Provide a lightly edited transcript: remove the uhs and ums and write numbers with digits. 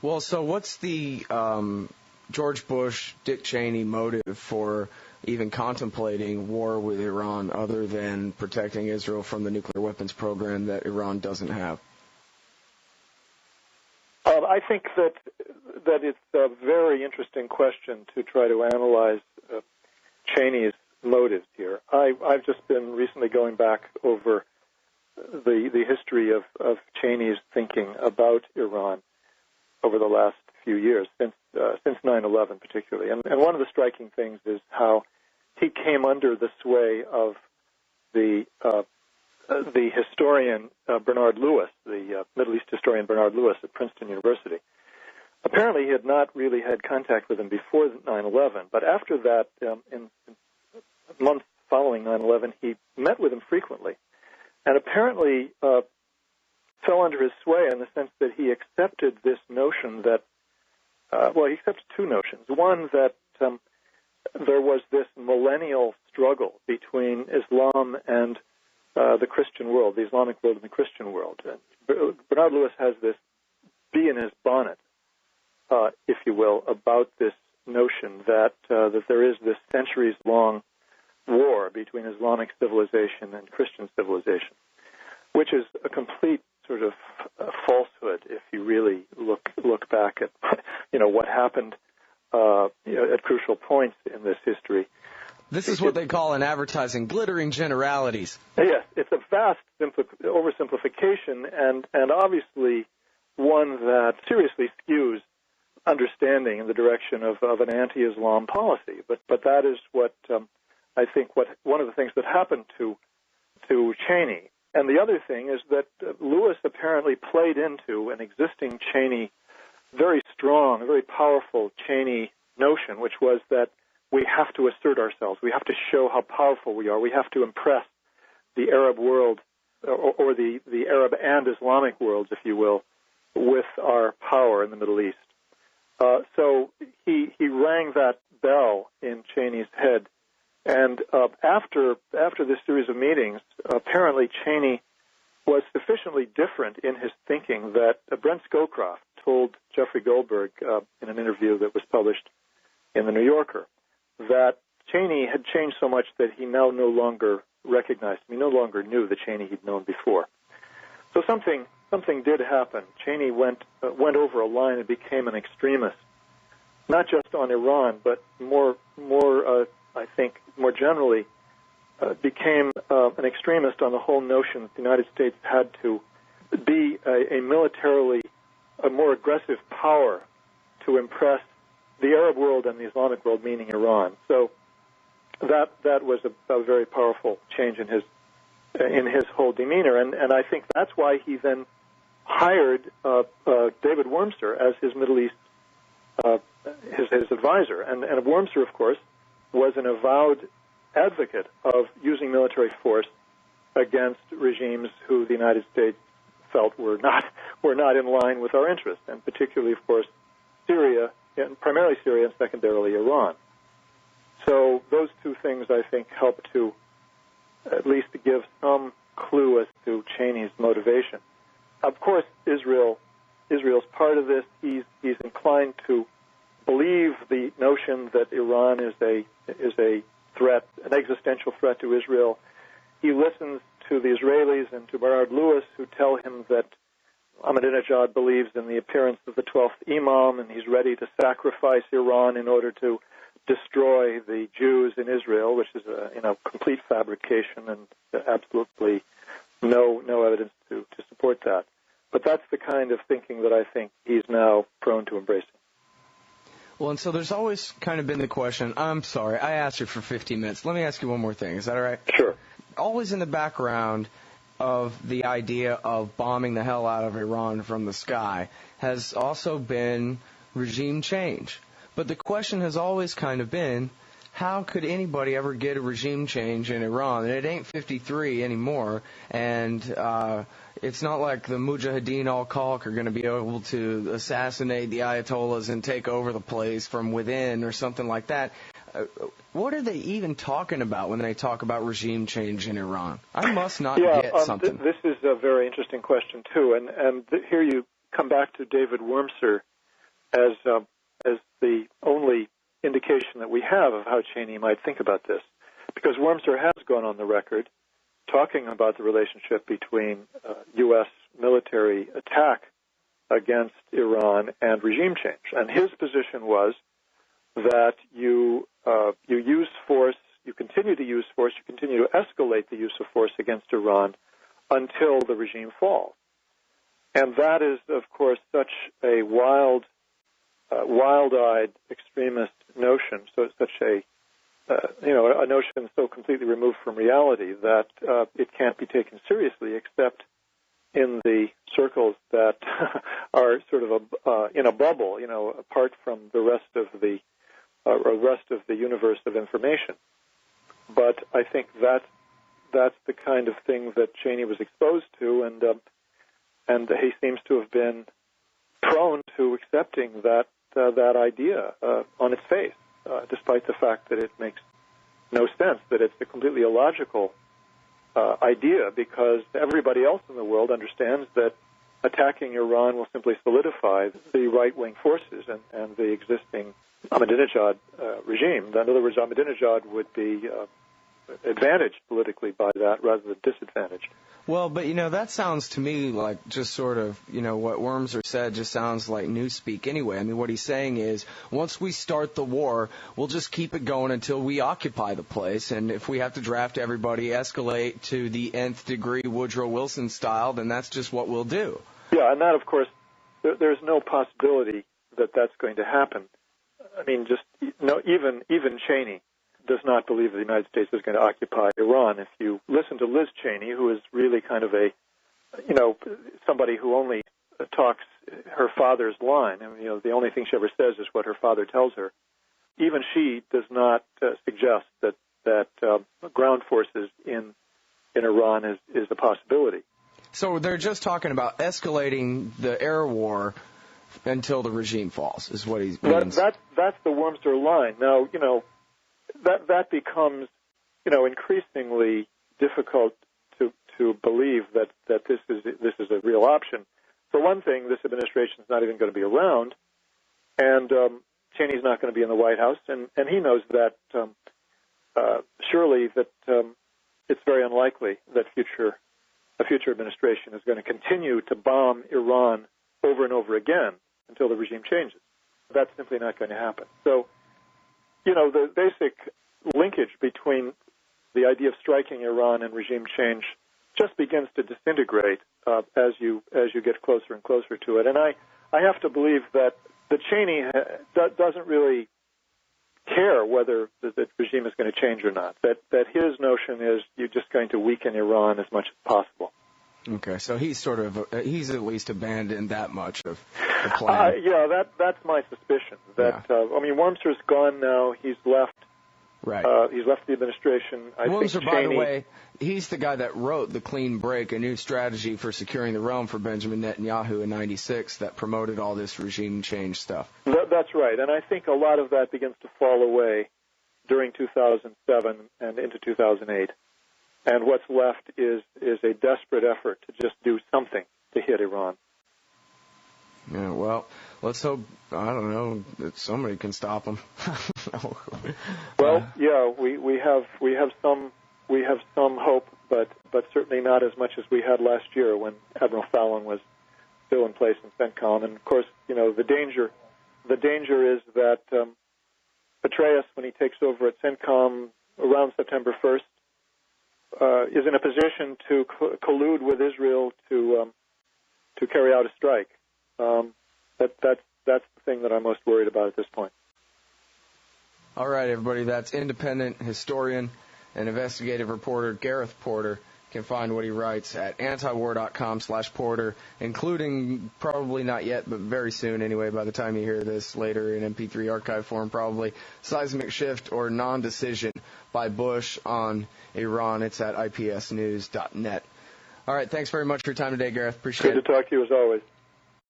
Well, so what's the George Bush, Dick Cheney motive for even contemplating war with Iran other than protecting Israel from the nuclear weapons program that Iran doesn't have? I think that it's a very interesting question to try to analyze Cheney's motives here. I've just been recently going back over the history of Cheney's thinking about Iran over the last few years, since 9/11 particularly. And one of the striking things is how he came under the sway of the historian Bernard Lewis, the Middle East historian Bernard Lewis at Prinston University. Apparently, he had not really had contact with him before 9/11, but after that, in months following 9/11, he met with him frequently, and apparently fell under his sway in the sense that he accepted this notion that, he accepted two notions. One, that there was this millennial struggle between Islam and the Christian world, the Islamic world and the Christian world. And Bernard Lewis has this bee in his bonnet, if you will, about this notion that there is this centuries-long war between Islamic civilization and Christian civilization, which is a complete sort of falsehood if you really look back at what happened at crucial points in this history. This is what they call in advertising glittering generalities. Yes, it's a vast oversimplification and obviously one that seriously skews understanding in the direction of an anti-Islam policy. But that is what I think one of the things that happened to Cheney. And the other thing is that Lewis apparently played into an existing Cheney, very strong, very powerful Cheney notion, which was that we have to assert ourselves. We have to show how powerful we are. We have to impress the Arab world, or the Arab and Islamic worlds, if you will, with our power in the Middle East. So he rang that bell in Cheney's head. And after this series of meetings, apparently Cheney was sufficiently different in his thinking that Brent Scowcroft told Jeffrey Goldberg in an interview that was published in the New Yorker that Cheney had changed so much that he now no longer recognized him. He no longer knew the Cheney he'd known before. So something did happen. Cheney went over a line and became an extremist, not just on Iran, but more I think more generally became an extremist on the whole notion that the United States had to be a militarily more aggressive power to impress the Arab world and the Islamic world, meaning Iran. So that was a very powerful change in his whole demeanor, and I think that's why he then hired David Wormser as his Middle East his advisor, and Wormser, of course, was an avowed advocate of using military force against regimes who the United States felt were not in line with our interests, and particularly, of course, Syria, and primarily Syria and secondarily Iran. So those two things, I think, help to at least give some clue as to Cheney's motivation. Of course, Israel's part of this. He's inclined to believe the notion that Iran is a threat, an existential threat to Israel. He listens to the Israelis and to Bernard Lewis, who tell him that Ahmadinejad believes in the appearance of the 12th Imam, and he's ready to sacrifice Iran in order to destroy the Jews in Israel, which is a complete fabrication and absolutely no evidence to support that. But that's the kind of thinking that I think he's now prone to embracing. Well, and so there's always kind of been the question, I'm sorry, I asked you for 15 minutes. Let me ask you one more thing. Is that all right? Sure. Always in the background of the idea of bombing the hell out of Iran from the sky has also been regime change. But the question has always kind of been, how could anybody ever get a regime change in Iran? And it ain't 53 anymore, and it's not like the Mujahideen al-Khalq are going to be able to assassinate the Ayatollahs and take over the place from within or something like that. What are they even talking about when they talk about regime change in Iran? I must not get something. This is a very interesting question, too. And here you come back to David Wormser as the only indication that we have of how Cheney might think about this, because Wormser has gone on the record talking about the relationship between U.S. military attack against Iran and regime change. And his position was that you use force, you continue to use force, you continue to escalate the use of force against Iran until the regime falls. And that is, of course, such a wild-eyed extremist notion, so such a notion so completely removed from reality that it can't be taken seriously except in the circles that are sort of in a bubble, apart from the rest of the universe of information. But I think that's the kind of thing that Cheney was exposed to, and he seems to have been prone to accepting that idea on its face, despite the fact that it makes no sense, that it's a completely illogical idea, because everybody else in the world understands that attacking Iran will simply solidify the right-wing forces and the existing Ahmadinejad regime. In other words, Ahmadinejad would be advantaged politically by that rather than disadvantaged. Well, but, that sounds to me like just sort of, what Wormser said just sounds like newspeak anyway. I mean, what he's saying is, once we start the war, we'll just keep it going until we occupy the place. And if we have to draft everybody, escalate to the nth degree Woodrow Wilson style, then that's just what we'll do. Yeah, and that, of course, there's no possibility that that's going to happen. I mean, even Cheney does not believe that the United States is going to occupy Iran. If you listen to Liz Cheney, who is really kind of somebody who only talks her father's line, and, the only thing she ever says is what her father tells her, even she does not suggest that ground forces in Iran is a possibility. So they're just talking about escalating the air war until the regime falls, is what he means. That's the Wormser line. Now, that becomes, increasingly difficult to believe that this is a real option. For one thing, this administration is not even going to be around, and Cheney's not going to be in the White House, and he knows that surely that it's very unlikely that a future administration is going to continue to bomb Iran over and over again until the regime changes. That's simply not going to happen. So, the basic linkage between the idea of striking Iran and regime change just begins to disintegrate as you get closer and closer to it. And I have to believe that Cheney doesn't really care whether the regime is going to change or not. That his notion is you're just going to weaken Iran as much as possible. Okay, so he's at least abandoned that much of the plan. That's my suspicion. Wormser's gone now. He's left. Right. He's left the administration. Wormser, by the way, he's the guy that wrote The Clean Break, a new strategy for securing the realm for Benjamin Netanyahu in '96 that promoted all this regime change stuff. That's right, and I think a lot of that begins to fall away during 2007 and into 2008. And what's left is a desperate effort to just do something to hit Iran. Yeah, well, let's hope, I don't know, that somebody can stop them. Well, we have some hope, but certainly not as much as we had last year when Admiral Fallon was still in place in CENTCOM. And of course, the danger is that Petraeus, when he takes over at CENTCOM around September 1st, is in a position to collude with Israel to carry out a strike. That's the thing that I'm most worried about at this point. All right, everybody. That's independent historian and investigative reporter Gareth Porter. You can find what he writes at antiwar.com/Porter, including probably not yet, but very soon anyway, by the time you hear this later in MP3 archive form, probably Seismic Shift or Non-Decision by Bush on Iran. It's at ipsnews.net. All right, thanks very much for your time today, Gareth. Appreciate it. Good to talk to you as always.